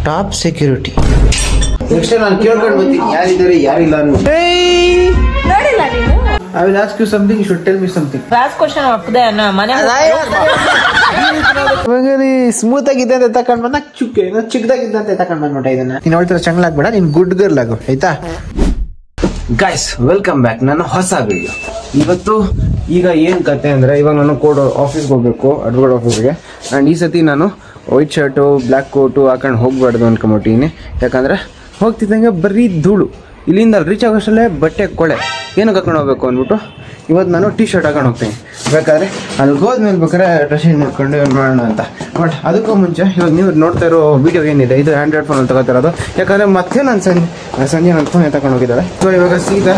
Top security. Next ನಾನು ಕೇಳ್ಕೊಂಡು ಬರ್ತೀನಿ ಯಾರಿದ್ದಾರೆ ಯಾರಿಲ್ಲ ಅನ್ನೋ. ನೋಡಿಲ್ಲ ನೀನು? I will ask you something, you should tell me something. Class question ಅಪ್ಪದೆ ಅಣ್ಣ ಮನೆ ಸ್ಮೂತ್ ಆಗಿದ್ದೆ ಅಂತ ತಕೊಂಡ್ ಬಂದ ಚಿಕ್ಕದಾಗಿದ್ದ ಅಂತ ತಕೊಂಡ್ ಬಂದ್ಬಿಟ್ಟ ಇದನ್ನ. ನೀನ್ ಹೇಳ್ತಾರೆ ಚಂಗ್ಲಾಗ್ಬೇಡ, ನೀನ್ ಗುಡ್ ಗರ್ಲ್ ಆಗು ಆಯ್ತಾ. ಗೈಸ್ ವೆಲ್ಕಮ್ ಬ್ಯಾಕ್ ನನ್ನ ಹೊಸ ವಿಡಿಯೋ. ಇವತ್ತು ಈಗ ಏನ್ ಕತೆ ಅಂದ್ರೆ, ಇವಾಗ ನಾನು ಕೋಡ್ ಆಫೀಸ್ಗೆ ಹೋಗ್ಬೇಕು, ಅಡ್ವೊಕೇಟ್ ಆಫೀಸ್ಗೆ. ಅಂಡ್ ಈ ಸತಿ ನಾನು ವೈಟ್ ಶರ್ಟು ಬ್ಲ್ಯಾಕ್ ಕೋಟು ಹಾಕೊಂಡು ಹೋಗ್ಬಾರ್ದು ಅನ್ಕೊಂಬಿಟ್ಟಿನಿ. ಯಾಕಂದ್ರೆ ಹೋಗ್ತಿದ್ದಂಗೆ ಬರೀ ಧೂಳು, ಇಲ್ಲಿಂದ ರೀಚ್ ಆಗೋಷ್ಟಲ್ಲೇ ಬಟ್ಟೆ ಕೊಳೆ, ಏನು ಕರ್ಕೊಂಡು ಹೋಗ್ಬೇಕು ಅಂದ್ಬಿಟ್ಟು ಇವತ್ತು ನಾನು ಟೀ ಶರ್ಟ್ ಹಾಕೊಂಡು ಹೋಗ್ತೀನಿ. ಬೇಕಾದ್ರೆ ಅಲ್ಲಿಗೆ ಹೋದ್ಮೇಲೆ ಬೇಕಾದ್ರೆ ಡ್ರೆಸ್ಸಿಂಗ್ ನೋಡ್ಕೊಂಡು ಏನು ಮಾಡೋಣ ಅಂತ. ಬಟ್ ಅದಕ್ಕೂ ಮುಂಚೆ ಇವಾಗ ನೀವು ನೋಡ್ತಾ ಇರೋ ವಿಡಿಯೋ ಏನಿದೆ, ಇದು ಆ್ಯಂಡ್ರಾಯ್ಡ್ ಫೋನಲ್ಲಿ ತಗೋತಿರೋದು. ಯಾಕಂದರೆ ಮತ್ತೆ ನಾನು ಸಂಜೆ ನನ್ನ ಫೋನ್ ತಗೊಂಡು ಹೋಗಿದ್ದಾಳೆ. ಸೊ ಇವಾಗ ಸೀದಾ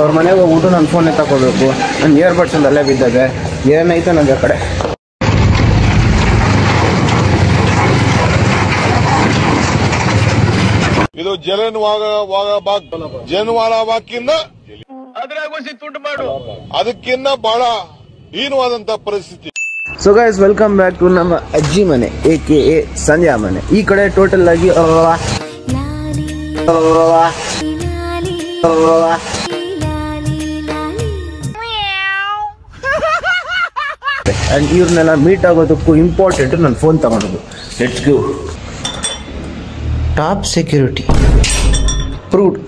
ಅವ್ರ ಮನೆಗೆ ಹೋಗ್ಬಿಟ್ಟು ನನ್ನ ಫೋನ್ ತಗೋಬೇಕು. ನನ್ನ ಇಯರ್ಬಡ್ಸ್ ಒಂದು ಅಲ್ಲೇ ಬಿದ್ದಿದೆ, ಏನಾಯ್ತು ನನಗೆ ಆ ಕಡೆ. ಇದು ಜನವಾರಕ್ಕಿಂತ ಅದಕ್ಕಿನ್ನ ಬಹಳ ಹೀನವಾದಂತ ಪರಿಸ್ಥಿತಿ. So guys welcome back to ನಮ್ಮ ಅಜ್ಜಿ ಮನೆ AKA ಸಂಧ್ಯಾ ಮನೆ. ಈ ಕಡೆ ಟೋಟಲ್ ಆಗಿ ಅಂಡ್ ಇವ್ರನ್ನೆಲ್ಲ ಮೀಟ್ ಆಗೋದಕ್ಕೂ ಇಂಪಾರ್ಟೆಂಟ್ ನನ್ನ ಫೋನ್ ತಗೊಂಡೋದು. Let's go. Top security proved.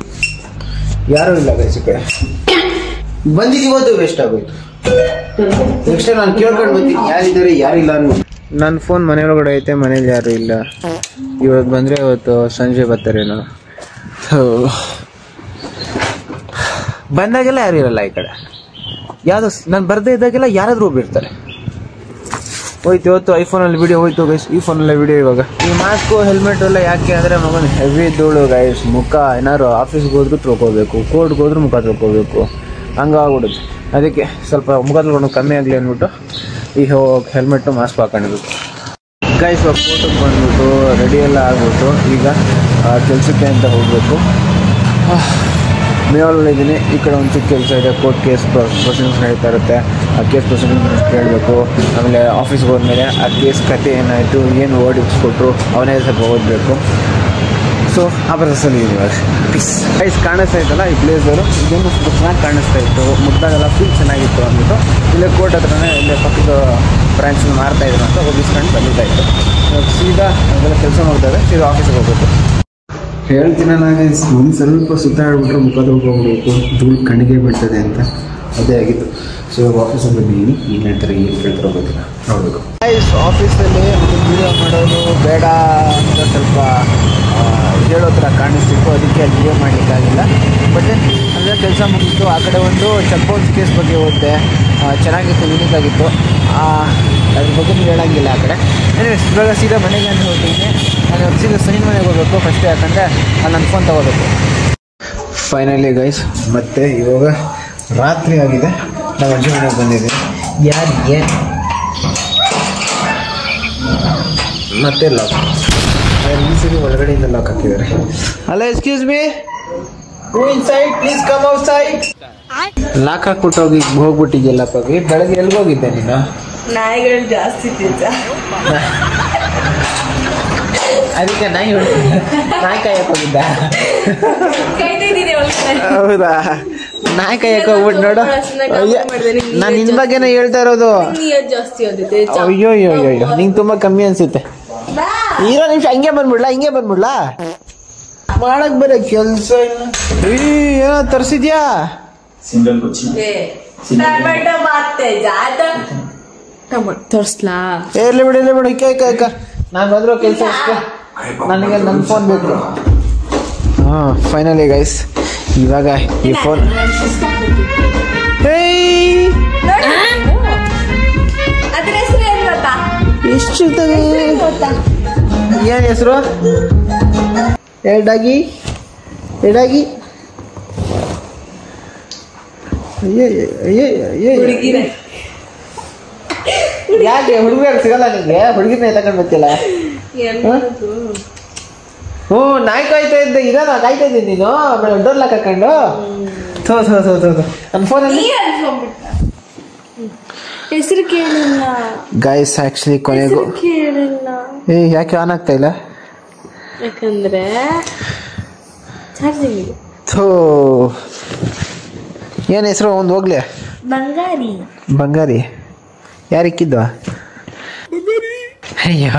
ಯಾರೂ ಇಲ್ಲ ಗೈಸ್ ಈ ಕಡೆ. ಬಂದಿದ್ದೀವತ್ತು ವೇಸ್ಟ್ ಆಗೋಯ್ತು. ನೆಕ್ಸ್ಟ್ ನಾನು ಕೇಳ್ಕೊಂಡು ಬರ್ತೀನಿ ಯಾರಿದ್ದಾರೆ ಯಾರಿಲ್ಲ ಅನ್ನೋ. ನನ್ನ ಫೋನ್ ಮನೆಯೊಳಗಡೆ ಐತೆ, ಮನೇಲಿ ಯಾರು ಇಲ್ಲ. ಇವತ್ತು ಬಂದರೆ ಇವತ್ತು ಸಂಜೆ ಬರ್ತಾರೇನೋ. ಬಂದಾಗೆಲ್ಲ ಯಾರು ಇರಲ್ಲ ಈ ಕಡೆ. ಯಾವುದೋ ನಾನು ಬರದೇ ಇದ್ದಾಗೆಲ್ಲ ಯಾರಾದರೂ ಒಬ್ಬಿರ್ತಾರೆ. ಹೋಯ್ತು ಇವತ್ತು ಐಫೋನಲ್ಲಿ ವಿಡಿಯೋ ಹೋಯ್ತು ಗೈಸ್, ಈ ಫೋನಲ್ಲೇ ವಿಡಿಯೋ. ಇವಾಗ ಈ ಮಾಸ್ಕು ಹೆಲ್ಮೆಟ್ ಎಲ್ಲ ಯಾಕೆ ಅಂದರೆ ಮಗನ ಹೆವಿ ಧೂಳು ಗೈಸ್. ಮುಖ ಏನಾದ್ರು ಆಫೀಸ್ಗೆ ಹೋದ್ರೂ ತೊಳ್ಕೋಬೇಕು, ಕೋರ್ಟ್ಗೆ ಹೋದ್ರೂ ಮುಖ ತೊಳ್ಕೋಬೇಕು, ಹಂಗಾಗ್ಬಿಡುತ್ತೆ. ಅದಕ್ಕೆ ಸ್ವಲ್ಪ ಮುಖ ತೊಳ್ಕೊಂಡು ಕಮ್ಮಿ ಆಗಲಿ ಅಂದ್ಬಿಟ್ಟು ಈ ಹೆಲ್ಮೆಟ್ಟು ಮಾಸ್ಕ್ ಹಾಕೊಂಡಿರ್ಬೇಕು ಗೈಸ್. ಇವಾಗ ಕೋರ್ಟಿಗೆ ಬಂದ್ಬಿಟ್ಟು ರೆಡಿ ಎಲ್ಲ ಆಗ್ಬಿಟ್ಟು ಈಗ ಕೆಲಸಕ್ಕೆ ಅಂತ ಹೋಗಬೇಕು. ಮೇವಲ್ಲಿದ್ದೀನಿ. ಈ ಕಡೆ ಒಂದು ಚಿಕ್ಕ ಕೆಲಸ ಇದೆ, ಕೋರ್ಟ್ ಕೇಸ್ ಪ್ರೊಸೀಡಿಂಗ್ಸ್ ನಡೀತಾ ಇರುತ್ತೆ. ಆ ಕೇಸ್ ಪ್ರೊಸೀಡಿಂಗ್ಸ್ ಕೇಳಬೇಕು. ಆಮೇಲೆ ಆಫೀಸ್ಗೆ ಹೋದ್ಮೇಲೆ ಆ ಕೇಸ್ ಕತೆ ಏನಾಯಿತು, ಏನು ವರ್ಡಿಕ್ಸ್ ಕೊಟ್ಟರು ಅವನೇ ಸ್ವಲ್ಪ ಓದಬೇಕು. ಸೊ ಆ ಪ್ರೊಸೆಸ್ಸಲ್ಲಿ ಇವಾಗ ಪೀಸ್ ಗೈಸ್ ಕಾಣಿಸ್ತಾ ಇತ್ತಲ್ಲ ಈ ಪ್ಲೇಸರು, ಇದೊಂದು ಚೆನ್ನಾಗಿ ಕಾಣಿಸ್ತಾ ಇತ್ತು. ಮುಟ್ಟಾಗೆಲ್ಲ ಫೀಲ್ ಚೆನ್ನಾಗಿತ್ತು ಅಂದ್ಬಿಟ್ಟು ಇಲ್ಲೇ ಕೋರ್ಟ್ ಹತ್ರನೇ ಇಲ್ಲೇ ಪಕ್ಕದ ಬ್ರಾಂಚಲ್ಲಿ ಮಾರ್ತಾಯಿದ್ರು ಅಂತ ಹೋಗಿಸ್ಕೊಂಡು ಬಂದಿದ್ದ ಇತ್ತು. ಸೀದಾ ಅದೆಲ್ಲ ಕೆಲಸ ಮಾಡ್ತಾರೆ, ಸೀದಾ ಆಫೀಸಿಗೆ ಹೋಗ್ಬೇಕು. ಹೇಳ್ತೀನಿ ನಾನು ಒಂದು ಸ್ವಲ್ಪ ಸುತ್ತಾಡ್ಬಿಟ್ರೆ ಮುಖ ತೊಳ್ಕೊಂಡ್ಬಿಡ್ಬೇಕು, ಧೂಳು ಕಣ್ಣಿಗೆ ಬೀಳ್ತದೆ ಅಂತ. ಅದೇ ಆಗಿತ್ತು. ಸೊ ಇವಾಗ ಆಫೀಸಿಗೆ ಬಂದಿದ್ದೀನಿ. ಏನು ಹೇಳ್ತಾರೆ ಏನು ಕೇಳ್ತಾರೋ ಗೊತ್ತಿಲ್ಲ, ನೋಡಬೇಕು. ಆಫೀಸಲ್ಲಿ ವಿಡಿಯೋ ಮಾಡೋದು ಬೇಡ ಅಂತ ಸ್ವಲ್ಪ ಹೇಳೋ ಥರ ಕಾಣಿಸ್ತಿತ್ತು, ಅದಕ್ಕೆ ಅಲ್ಲಿ ವಿಡಿಯೋ ಮಾಡಲಿಕ್ಕಾಗಿಲ್ಲ. ಬಟ್ ಅಂದರೆ ಕೆಲಸ ಮುಗಿತ್ತು. ಆ ಕಡೆ ಒಂದು ಚೆಕ್ ಬೌನ್ಸ್ ಕೇಸ್ ಬಗ್ಗೆ ಓದಿದೆ, ಚೆನ್ನಾಗಿತ್ತು, ಯೂನಿಕ್ ಆಗಿತ್ತು. ಅದ್ರ ಬಗ್ಗೆ ಹೇಳೋಂಗಿಲ್ಲ ಆ ಕಡೆ. ಇವಾಗ ಸೀದಾ ಮನೆಗೆ ಅಂತ ಹೋಗ್ತೀನಿ. ನಾನು ಸೀದಾ ಸನಿ ಮನೆಗೆ ಹೋಗ್ಬೇಕು ಫಸ್ಟ್, ಯಾಕಂದರೆ ಅಲ್ಲಿ ನನ್ನ ಫೋನ್ ತೊಗೋಬೇಕು. ಫೈನಲಿ ಗೈಸ್ ಮತ್ತೆ ಇವಾಗ ರಾತ್ರಿ ಆಗಿದೆ. ನಾವು ಅಜ್ಜಿ ಮನೆಗೆ ಬಂದಿದ್ದೀವಿ. ಯಾರಿಗೆ ಮತ್ತೆ ಲಾಕ್ ಈ ಸರಿ ಒಳಗಡೆಯಿಂದ ಲಾಕ್ ಹಾಕಿದ್ದಾರೆ. ಅಲ್ಲ excuse me, go inside please, come outside. Lock ಹಾಕ್ಬಿಟ್ಟು ಹೋಗ್ಬಿಟ್ಟಿದ್ಯಲ್ಲ ಪಗಿ. ಬೆಳಗ್ಗೆ ಎಲ್ಗೋಗಿದ್ದೆ ನೀನು? ನಾಯಿಗಳು ಜಾಸ್ತಿ ತಿಂತ ಅದಕ್ಕೆ ನಾಯಿ ನಾಯಿ ಕಾಯಕ್ಕೆ ಹೋಗಿದ್ದ. ಹೌದಾ? ನಾಯಿ ಕಾಯಕ್ಕೆ ಹೋಗ್ಬಿಟ್ಟು ನೋಡು. ನಾನು ನಿನ್ ಬಗ್ಗೆನೇ ಹೇಳ್ತಾ ಇರೋದು. ಅಯ್ಯೋ ಅಯ್ಯೋ ಅಯ್ಯೋ, ನಿಂಗೆ ತುಂಬಾ ಕಮ್ಮಿ ಅನ್ಸುತ್ತೆ. ಇರೋ ನಿಮಿಷ ಹಿಂಗೆ ಬಂದ್ಬಿಡ್ಲಾ ಮಾಡಕ್ ಬರ ಕೆಲ್ಸ. ಏನೋ ತರ್ಸಿದ್ಯಾ? ತೋರ್ಸ್ಲಾ? ಇರ್ಲಿ ಬಿಡು ಇಕ್ಕ. ನಾನು ಬಂದ್ರು ಕೆಲಸ ಅಷ್ಟೇ, ನನಗೆ ನನ್ನ ಫೋನ್ ಬೇಕು. ಫೈನಲಿ ಗೈಸ್ ಇವಾಗ ಈ ಫೋನ್ ಎಷ್ಟು ಏನ್ ಹೆಸರು? ಎಡಾಗಿ ಯಾಕೆ ಹುಡುಗಿಯರು ಸಿಗಲ್ಲ ನಿಂಗೆ? ಹುಡುಗಿನ ತಗೊಂಡು ಬರ್ತಿಲ್ಲ. ಹ್ಞೂ ನಾಯಿ ಕಾಯ್ತಾ ಇದ್ದೆ. ಈಗ ನಾ ಕಾಯ್ತಾ ಇದ್ದೀನಿ, ನೀನು ಡೋರ್ ಲಾಕ್ ಹಾಕೊಂಡು. ನನ್ನ ಫೋನಲ್ಲಿ ಹೆಸರು ಕೇಳಿಲ್ಲ ಗೈಸ್. ಆಕ್ಚುಲಿ ಕೊನೆಗೂ ಯಾಕೆ ಆನ್ ಆಗ್ತಾ ಇಲ್ಲ? ಯಾಕಂದ್ರೆ ಚಾರ್ಜಿಂಗ್ ಥೋ ಏನು ಹೆಸರು ಒಂದು ಹೋಗ್ಲಿ. ಬಂಗಾರಿ ಬಂಗಾರಿ ಯಾರಿಕ್ಕಿದ್ವ? ಅಯ್ಯೋ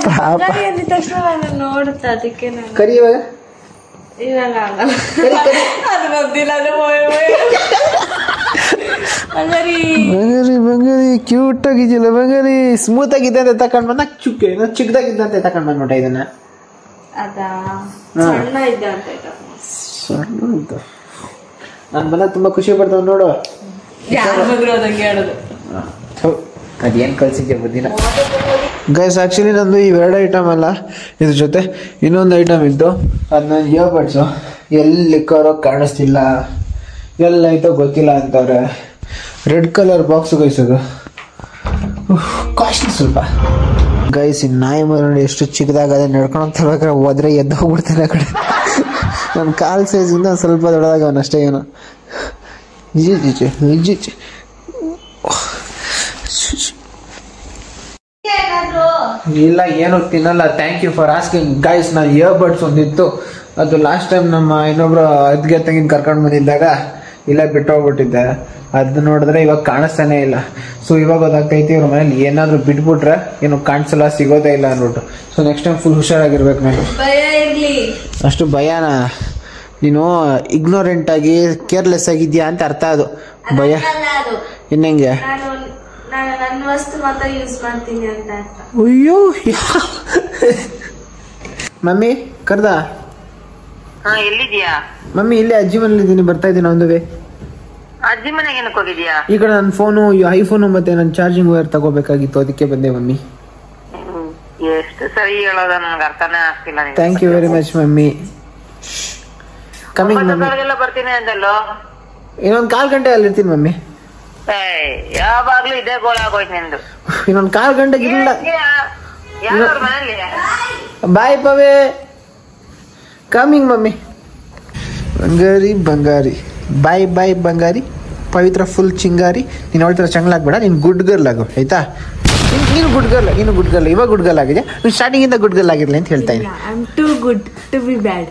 ಬಂಗಾರಿ ಅಂದ ತಕ್ಷಣ ನಾನು ನೋಡುತ್ತೆ ಅದಕ್ಕೆ ನಾನು ಕರಿ ಇವಾಗ ಇವಾಗ ಆಗಲ್ಲ. ಅದು ಗೊತ್ತಿಲ್ಲ ಅದು ಬಂಗಾರಿ ಬಂಗಾರಿ ಬಂಗಾರಿ ಕ್ಯೂಟ್ ಆಗಿದೆಯಲ್ಲ ಬಂಗಾರಿ. ಸ್ಮೂತ್ ಆಗಿದೆ ಅಂತ ತಕೊಂಡ್ ಬಂದ ಚಿಕ್ಕದಾಗಿದ್ದ ಅಂತ ತಕೊಂಡ್ ಬಂದ್ಬಿಟ್ಟ ಇದನ್ನ. ಅದಾ ಸಣ್ಣ ಇದ್ದ ಅಂತ ಸಣ್ಣ ಅಂತ ನಾನು ಬಂದ ತುಂಬಾ ಖುಷಿ ಪಡ್ತಾವ್ ನೋಡು. ಯಾರು ಬಂದ್ರು ಅದಂಗೆ ಹೇಳೋದು. ಅದೇನ್ ಕಳ್ಸಿದ್ದೆ ಬುದ್ಧಿನ. ಗೈಸ್ ಆಕ್ಚುಲಿ ನಂದು ಇವೆರಡು ಐಟಮ್ ಅಲ್ಲ, ಇದ್ರ ಜೊತೆ ಇನ್ನೊಂದು ಐಟಮ್ ಇತ್ತು. ಅದು ನನ್ನ ಇಯರ್ಬಡ್ಸು ಎಲ್ಲಿಕ್ಕಾರೋ ಕಾಣಿಸ್ತಿಲ್ಲ, ಎಲ್ಲೈತೋ ಗೊತ್ತಿಲ್ಲ ಅಂತವ್ರೆ. ರೆಡ್ ಕಲರ್ ಬಾಕ್ಸು ಗೈಸ್, ಅದು ಕಾಸ್ಟ್ಲಿ ಸ್ವಲ್ಪ. ಗೈಸ್ ಈ ನಾಯಿ ಮರಿ ಎಷ್ಟು ಚಿಕ್ಕದಾಗದೆ, ನಡ್ಕೊಂಡು ತರ್ಬೇಕಾದ್ರೆ ಹೋದ್ರೆ ಎದ್ದು ಹೋಗ್ಬಿಡ್ತಾನೆ ಆ ಕಡೆ. ನನ್ನ ಕಾಲ್ ಸೈಜಿಂದ ಸ್ವಲ್ಪ ದೊಡ್ಡದಾಗ ಅವನಷ್ಟೇ ಏನೋ. ನಿಜ ಇಲ್ಲ ಏನು ತಿನ್ನಲ್ಲ. Thank you for asking guys. ನಾನು ಇಯರ್ಬಡ್ಸ್ ಒಂದಿತ್ತು, ಅದು ಲಾಸ್ಟ್ ಟೈಮ್ ನಮ್ಮ ಇನ್ನೊಬ್ರು ಅದ್ಗೆ ತಂಗಿನ ಕರ್ಕೊಂಡು ಬಂದಿದ್ದಾಗ ಇಲ್ಲ ಬಿಟ್ಟು ಹೋಗ್ಬಿಟ್ಟಿದ್ದೆ. ಅದು ನೋಡಿದ್ರೆ ಇವಾಗ ಕಾಣಿಸ್ತಾನೆ ಇಲ್ಲ. ಸೊ ಇವಾಗ ಗೊತ್ತಾಗ್ತೈತಿ ಇವ್ರ ಮನೇಲಿ ಏನಾದ್ರು ಬಿಟ್ಬಿಟ್ರೆ ಏನು ಕಾಣಿಸಲ್ಲ, ಸಿಗೋದೇ ಇಲ್ಲ ಅಂದ್ಬಿಟ್ಟು. ಸೊ ನೆಕ್ಸ್ಟ್ ಟೈಮ್ ಫುಲ್ ಹುಷಾರಾಗಿರ್ಬೇಕು ನಾನು. ಅಷ್ಟು ಭಯನ? ನೀನು ಇಗ್ನೋರೆಂಟ್ ಆಗಿ ಕೇರ್ಲೆಸ್ ಆಗಿದ್ಯಾ ಅಂತ ಅರ್ಥ. ಅದು ಭಯ ಇನ್ನಂಗೆ. ನನ್ನ ವಸ್ತು ಮಾತ್ರ ಯೂಸ್ ಮಾಡ್ತೀನಿ ಅಂತ. ಅಯ್ಯೋ ಮಮ್ಮಿ ಕರ್ದ? ಎಲ್ಲಿದ್ಯಾ ಮಮ್ಮಿ ಇಲ್ಲೇ ಅಜ್ಜಿ ಮನೇಲಿ ಇದ್ದೀನಿ, ಬರ್ತಾ ಇದ್ದೀನಿ ಒಂದು ವೇ. ಅಜ್ಜಿ ಮನೆಗೆ ಏನಕ್ಕೆ ಹೋಗಿದ್ಯಾ? ಈ ಕಡೆ ನನ್ನ ಫೋನು, ಐಫೋನು ಮತ್ತೆ ನನ್ನ ಚಾರ್ಜಿಂಗ್ ವೈರ್ ತಗೋಬೇಕಾಗಿತ್ತು, ಅದಕ್ಕೆ ಬಂದೆ ಮಮ್ಮಿ. ಎಷ್ಟು ಸರಿ ಹೇಳೋದ ನನಗೆ ಅರ್ಥನೇ ಆಗ್ತಿಲ್ಲ. Thank you very much mummy. Coming mummy. ಬರ್ತೀನಿ ಅಂದಲ್ಲೋ. ಇನ್ನೊಂದು 1/4 ಗಂಟೆ ಅಲ್ಲಿ ಇರ್ತೀನಿ ಮಮ್ಮಿ. ಯಾವಾಗ್ಲೂ ಇದೇ ಗೋಳ ಆಗೋಯ್ತು ನಿಂದು. ಇನ್ನೊಂದು 1/4 ಗಂಟೆಗೆ ಇಲ್ಲ. ಯಾವ್ದವ್ರ ಮನೇಲಿ? ಬಾಯ್ ಪವೇ. Coming mummy. ಬಂಗಾರಿ ಬಂಗಾರಿ ಬಾಯ್ ಬಾಯ್ ಬಂಗಾರಿ. ಪವಿತ್ರ ಫುಲ್ ಚಿಂಗಾರಿ. ನೀನು ಅವಳ ಥರ ಚಂಗ್ಲಾಗ್ಬೇಡ, ನೀನು ಗುಡ್ ಗರ್ಲ್ ಆಗು ಆಯ್ತಾ? ನೀನು ಗುಡ್ ಗರ್ಲ್, ನೀನು ಗುಡ್ ಗರ್ಲ್. ಇವಾಗ ಗುಡ್ ಗರ್ಲ್ ಆಗಿದೆ, ನೀನು ಸ್ಟಾರ್ಟಿಂಗ್ ಇಂದ ಗುಡ್ ಗರ್ಲ್ ಆಗಿರ್ಲಿ ಅಂತ ಹೇಳ್ತಾ ಇದ್ದೀನಿ. I am too good to be bad.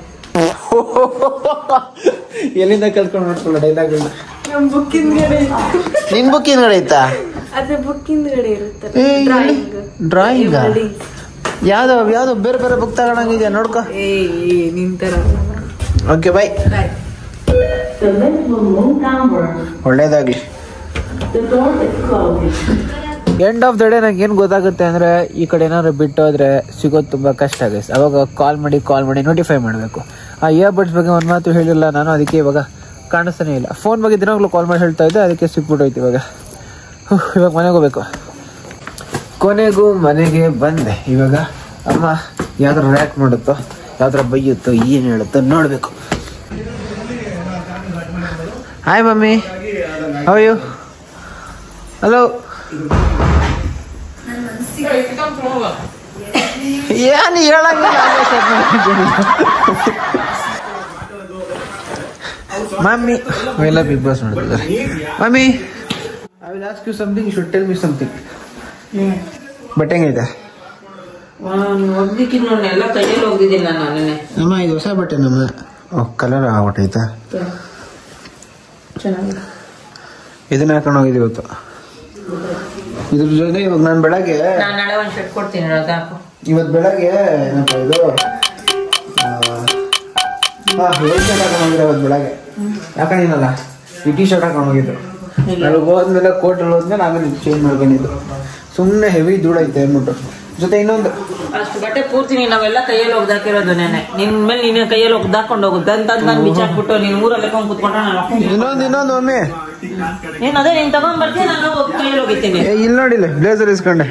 ಎಲ್ಲಿಂದ ಕಲ್ತ್ಕೊಂಡು ನೋಡ್ಕೊಳ್ಳೋ ಡೈಲಾಗ್ಗಳನ್ನ. ನಮ್ಮ ಬುಕ್ ಹಿಂದ್ಗಡೆ ನಿನ್ ಬುಕ್ ಹಿಂದ್ಗಡೆ ಐತಾ? ಅದೇ ಬುಕ್ ಹಿಂದ್ಗಡೆ ಇರುತ್ತೆ. ಡ್ರಾಯಿಂಗ್ ಯಾವ್ದೋ ಯಾವ್ದೋ ಬೇರೆ ಬೇರೆ ಬುಕ್ ತಗೊಳಂಗಿದ್ಯಾ ನೋಡ್ಕೊ. ನಿಂತರ. Okay bye. ಒಳ್ಳೇದಾಗ್ಲಿ. ಎಂಡ್ ಆಫ್ ದ ಡೇ ನಂಗೆ ಏನು ಗೊತ್ತಾಗುತ್ತೆ ಅಂದರೆ, ಈ ಕಡೆ ಏನಾದ್ರು ಬಿಟ್ಟು ಹೋದ್ರೆ ಸಿಗೋದು ತುಂಬ ಕಷ್ಟ ಆಗುತ್ತೆ. ಅವಾಗ ಕಾಲ್ ಮಾಡಿ ನೋಟಿಫೈ ಮಾಡಬೇಕು. ಆ ಇಯರ್ಬಡ್ಸ್ ಬಗ್ಗೆ ಒಂದು ಮಾತು ಹೇಳಿಲ್ಲ ನಾನು, ಅದಕ್ಕೆ ಇವಾಗ ಕಾಣಿಸ್ತಾನೆ ಇಲ್ಲ. ಫೋನ್ ಬಗ್ಗೆ ದಿನಾಗಲೂ ಕಾಲ್ ಮಾಡಿ ಹೇಳ್ತಾ ಇದ್ದೆ, ಅದಕ್ಕೆ ಸಿಕ್ಬಿಟ್ಟೋಯ್ತು. ಇವಾಗ ಮನೆಗೆ ಹೋಗ್ಬೇಕು. ಕೊನೆಗೂ ಮನೆಗೆ ಬಂದೆ. ಇವಾಗ ಅಮ್ಮ ಯಾವ್ದಾರ ರ್ಯಾಕ್ ಮಾಡುತ್ತೋ, ಯಾವ್ದಾರ ಬೈಯುತ್ತೋ, ಏನು ಹೇಳುತ್ತೋ ನೋಡಬೇಕು. Hi mummy, how you? Hello. ಏನು ಹೇಳಂಗಿಲ್ಲ. ಮಮ್ಮಿ ಎಲ್ಲ ಬಿಗ್ ಬಾಸ್ ನೋಡ್ತಿದ್ದಾರೆ. Mummy I will ask you something, you should tell me something. But ಹೆಂಗೈತೆ? ಹೋಗ್ಲಿಕ್ಕೆ ನೋಡಿ ಎಲ್ಲ ಕೈಯಲ್ಲಿ ಹೋಗಿದ್ದೀನಿ ನಾನು. ಅಮ್ಮ ಇದು ಹೊಸ ಬಟ್ಟೆ ನಮ್ಮ. ಕಲರ್ ಆಗ್ಬಿಟ್ಟೈತಾ? ಚೆನ್ನಾಗಿದೆ. ಇದನ್ನ ಹಾಕೊಂಡು ಹೋಗಿದ್ದೀವಿ ಇವತ್ತು. ಇದ್ರ ಜೊತೆ ಇವಾಗ ನಾನು ಬೆಳಗ್ಗೆ ನಾಳೆ ಒಂದು ಶರ್ಟ್ ಕೊಡ್ತೀನಿ. ಇವತ್ತು ಬೆಳಗ್ಗೆ ಏನಪ್ಪ ಇದು ವೈಟ್ ಶರ್ಟ್ ಹಾಕೊಂಡು ಹೋಗಿದ್ದೆ ಇವತ್ತು ಬೆಳಗ್ಗೆ. ಯಾಕಂದಿನಲ್ಲ ಈ ಟಿ ಶರ್ಟ್ ಹಾಕೊಂಡು ಹೋಗಿದ್ದು. ನನಗೆ ಹೋದ್ಮೇಲೆ ಕೋಟಲ್ಲಿ ಹೋದ್ಮೇಲೆ ಆಮೇಲೆ ಚೇಂಜ್ ಮಾಡ್ಕೊಂಡಿದ್ದು. ಸುಮ್ಮನೆ ಹೆವಿ ಧೂಳೈತೆ ಅಂದ್ಬಿಟ್ಟು. ಜೊತೆ ಇನ್ನೊಂದು ಅಷ್ಟು ಬಟ್ಟೆ ಪೂರ್ತಿ ನಾವೆಲ್ಲ ಕೈಯಲ್ಲಿ ಒಗ್ದಾಕಿರೋದು. ನಿನ್ ಮೇಲೆ ನೀನು ಕೈಯಲ್ಲಿ ಒಗ್ದಾಕೊಂಡು ಹೋಗುತ್ತೆ ಅಂತ ನಾನು ಬಿಚ್ಚಾಕ್ಬಿಟ್ಟು ನೀನು ಊರಲ್ಲಿ ಕುತ್ಕೊಂಡ್ರೆ ನಾನು ಇನ್ನೊಂದು ಒಮ್ಮೆ ಏನ್ ಅದೇ ನೀನ್ ತಗೊಂಡ್ ಬರ್ತೀನಿ, ನಾನು ಕೈಯಲ್ಲಿ ಹೋಗಿದ್ದೀನಿ. ಇಲ್ಲಿ ನೋಡಿಲ್ಲ ಬ್ಲೇಸರ್ ಇಸ್ಕೊಂಡೆ.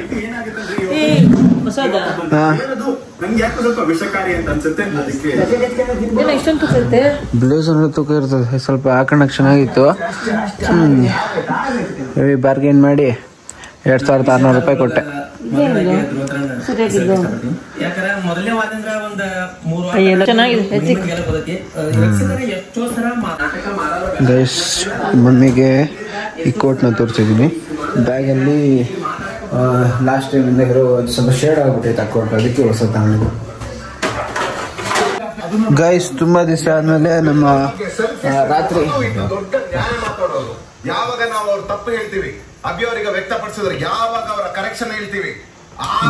ಹೊಸದ ಎಷ್ಟೊಂದು ತೂಕೈತೆ? ಬ್ಲೇಸರ್ ತೂಕ ಇರ್ತದೆ, ಸ್ವಲ್ಪ ಹಾಕೊಂಡಕ್ಕೆ ಚೆನ್ನಾಗಿತ್ತು. ಹೆವಿ ಬಾರ್ಗೇನ್ ಮಾಡಿ 2600 ರೂಪಾಯಿ ಕೊಟ್ಟೆ. ಗೈಸ್ ಮಮ್ಮಿಗೆ ಈ ಕೋಟ್ನ ತೋರಿಸಿದ್ದೀನಿ. ಬ್ಯಾಗಲ್ಲಿ ಲಾಸ್ಟ್ ಟೈಮಿಂದ ಇರೋ ಸ್ವಲ್ಪ ಶೇಡ್ ಆಗ್ಬಿಟ್ಟೈತೆ ಅಕೌಂಟ್, ಅದಕ್ಕೆ ಹೊಸ ತಗೊಂಡಿದ್ದು. ಗೈಸ್ ತುಂಬಾ ದಿವಸ ಆದ್ಮೇಲೆ ನಮ್ಮ ರಾತ್ರಿ ಯಾವಾಗ ನಾವು ಅವ್ರ ತಪ್ಪು ಹೇಳ್ತೀವಿ, ಅಭಿಯವರಿಗೆ ವ್ಯಕ್ತಪಡಿಸಿದ್ರೆ ಯಾವಾಗ ಅವರ ಕರೆಕ್ಷನ್ ಹೇಳ್ತೀವಿ.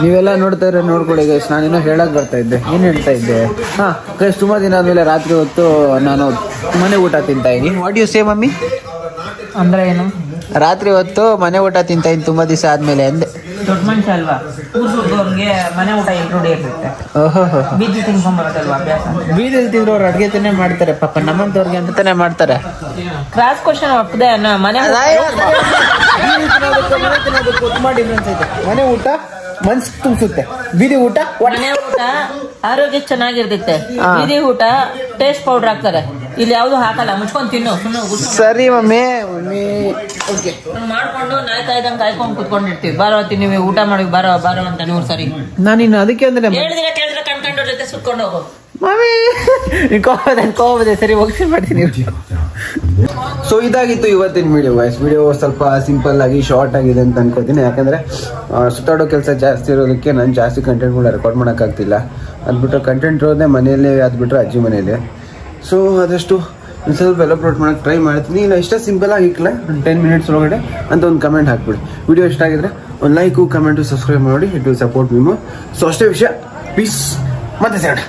ನೀವೆಲ್ಲ ನೋಡ್ತಾ ಇದ್ರೆ ನೋಡ್ಕೊಳ್ಳಿ ಗೈಸ್. ನಾನೇನೋ ಹೇಳಕ್ ಬರ್ತಾ ಇದ್ದೆ, ಏನ್ ಹೇಳ್ತಾ ಇದ್ದೆ? ಹಾ ಗೈಸ್, ತುಂಬಾ ದಿನ ಆದ್ಮೇಲೆ ರಾತ್ರಿ ಹೊತ್ತು ನಾನು ಮನೆ ಊಟ ತಿಂತಾ ಇದೀನಿ. What you say mummy? ಅಂದ್ರೆ ಏನು? ರಾತ್ರಿ ಹೊತ್ತು ಮನೆ ಊಟ ತಿಂತಾ ಇದೀನಿ ತುಂಬಾ ದಿವಸ ಆದ್ಮೇಲೆ ಅಂದೆ. ದೊಡ್ಡ ಮನುಷ್ಯ ಅಲ್ವಾ, ಕೂರ್ಸೋರ್ಗೆ ಮನೆ ಊಟ ಎಲ್ರೂ ಇರುತ್ತೆ. ಬೀದಿ ತಿನ್ಕೊಂಬರೋದಲ್ವಾ ಅಭ್ಯಾಸ. ಬೀದಿಲ್ ತಿಂದ್ರು ಅವ್ರು ಅಡ್ಗೆ ತಾನೇ ಮಾಡ್ತಾರೆ ಪಾಪ, ನಮ್ಮಂತವ್ರಿಗೆ ಅಂತ ತಾನೇ ಮಾಡ್ತಾರೆ. ಕ್ರಾಸ್ ಕ್ವಶನ್ ಒಪ್ಪದೆ ಅನ್ನ ಮನೆ ಮನೆ ಊಟ ಮನ್ಸ್ ತುಂಬಿಸುತ್ತೆ, ಬೀದಿ ಊಟ ಮನೆ ಊಟ ಆರೋಗ್ಯ ಚೆನ್ನಾಗಿರ್ತೈತೆ, ಬೀದಿ ಊಟ ಟೇಸ್ಟ್ ಪೌಡರ್ ಹಾಕ್ತಾರೆ, ಇಲ್ಲಿ ಯಾವ್ದು ಹಾಕಲ್ಲ. ಮುಚ್ಕೊಂಡ್ ತಿನ್ನು ಸರಿ ಮಮ್ಮಿ. ಮಾಡ್ಕೊಂಡು ನಾಯಿ ಕಾಯ್ದಂಗ್ ಕಾಯ್ಕೊಂಡ್ ಕುತ್ಕೊಂಡಿರ್ತೀವಿ. ಬಾರೋ ತಿನ್ನಿವಿ, ಊಟ ಮಾಡಿ ಬಾರೋ ಬಾರೋ ಅಂತ 100 ಸರಿ. ನಾನಿನ್ನು ಅದಕ್ಕೆ ಅಂದ್ರೆ ಕೇಳಿದ್ರೆ ಕಣ್ಕಂಡೋರ್ ಜೊತೆ ಸುತ್ಕೊಂಡು ಹೋಗು. ಮಮ್ಮಿ ಕೋಪದೆ ಸರಿ ಹೋಗಿ ಮಾಡ್ತೀನಿ. ಸೊ ಇದಾಗಿತ್ತು ಇವತ್ತಿನ ವಿಡಿಯೋ ಗೈಸ್. ವಿಡಿಯೋ ಸ್ವಲ್ಪ ಸಿಂಪಲ್ ಆಗಿ ಶಾರ್ಟ್ ಆಗಿದೆ ಅಂತ ಅನ್ಕೋತೀನಿ, ಯಾಕಂದ್ರೆ ಸುತ್ತಾಡೋ ಕೆಲಸ ಜಾಸ್ತಿ ಇರೋದಕ್ಕೆ ನಾನು ಜಾಸ್ತಿ ಕಂಟೆಂಟ್ಗಳನ್ನ ರೆಕಾರ್ಡ್ ಮಾಡೋಕ್ಕಾಗ್ತಿಲ್ಲ. ಅದ್ಬಿಟ್ರೆ ಕಂಟೆಂಟ್ ಇರೋದೇ ಮನೆಯಲ್ಲೇ, ಅದ್ಬಿಟ್ರೆ ಅಜ್ಜಿ ಮನೆಯಲ್ಲೇ. ಸೊ ಆದಷ್ಟು ಒಂದು ಸ್ವಲ್ಪ ಎಲ್ಲ ಅಪ್ಲೋಡ್ ಮಾಡೋಕ್ಕೆ ಟ್ರೈ ಮಾಡ್ತೀನಿ. ಇಲ್ಲ ಇಷ್ಟ ಸಿಂಪಲ್ ಆಗಿಕ್ಕಿಲ್ಲ, 10 ಮಿನಿಟ್ಸ್ ಒಳಗಡೆ ಅಂತ ಒಂದು ಕಮೆಂಟ್ ಹಾಕ್ಬಿಡಿ. ವಿಡಿಯೋ ಇಷ್ಟ ಆಗಿದ್ರೆ ಒಂದು ಲೈಕು, ಕಮೆಂಟು, ಸಬ್ಸ್ಕ್ರೈಬ್ ಮಾಡಿ. It will support me more. So ಅಷ್ಟೇ ವಿಷಯ. ಪೀಸ್, ಮತ್ತೆ ಸಿಗೋಣ.